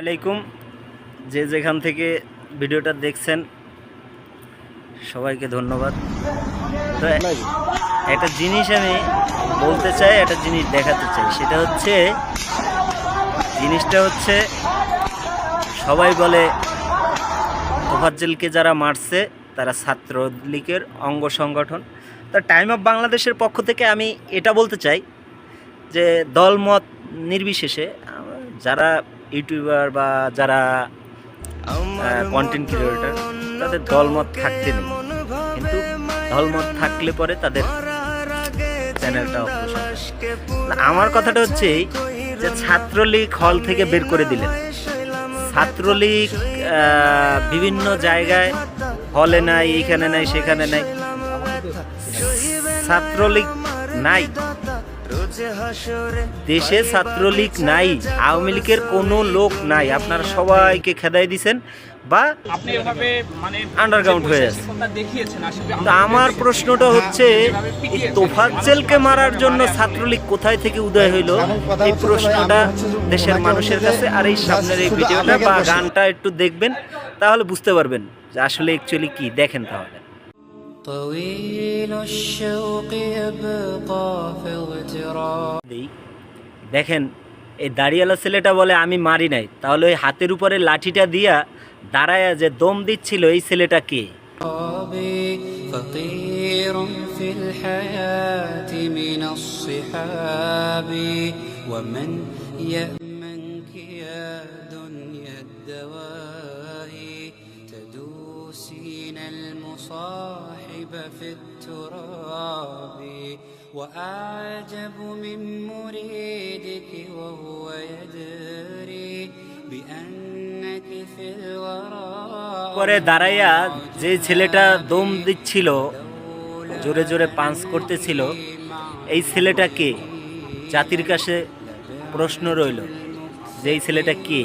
আলাইকুম, যে যেখান থেকে ভিডিওটা দেখছেন সবাইকে ধন্যবাদ। তো একটা জিনিস আমি বলতে চাই, একটা জিনিস দেখাতে চাই, সেটা হচ্ছে জিনিসটা হচ্ছে সবাই বলে তোফাজ্জলকে যারা মারছে তারা ছাত্রলীগের অঙ্গ সংগঠন। তো টাইম অফ বাংলাদেশের পক্ষ থেকে আমি এটা বলতে চাই যে দলমত নির্বিশেষে যারা ইউটিউবার বা যারা কন্টেন্ট ক্রিয়েটর তাদের দলমত থাকতে নেই, কিন্তু দলমত থাকলে পরে তাদের চ্যানেলটা অগ্রসর। আমার কথাটা হচ্ছে যে ছাত্রলীগ হল থেকে বের করে দিলেন, ছাত্রলীগ বিভিন্ন জায়গায় হলে নাই, এইখানে নাই, সেখানে নাই, ছাত্রলীগ নাই, দেশে ছাত্রলীগ নাই, আওয়ামী লীগের কোনো লোক নাই। আপনারা সবাইকে খেদাই দিছেন বা আন্ডারগ্রাউন্ড হয়ে যাচ্ছে। তো আমার প্রশ্নটা হচ্ছে তোফাজ্জলকে মারার জন্য ছাত্রলীগ কোথায় থেকে উদয় হইল, এই প্রশ্নটা দেশের মানুষের কাছে। আর এই সামনের এই ভিডিওটা বা গানটা একটু দেখবেন, তাহলে বুঝতে পারবেন যে আসলে অ্যাকচুয়ালি কি। দেখেন তাহলে। দেখেন, এই দাড়িওয়ালা ছেলেটা বলে আমি মারি নাই, তাহলে ওই হাতের উপরে লাঠিটা দিয়া দাঁড়ায়া যে দম দিচ্ছিল এই ছেলেটা কে? المصاحب في التراب وأعجب من مريدك وهو يدري بأنك في الورى। পরে দাঁড়াইয়া যে ছেলেটা দম দিচ্ছিল, জোরে জোরে পাঞ্চ করতেছিল, এই ছেলেটা কে? জাতির কাছে প্রশ্ন রইল যে এই ছেলেটা কে?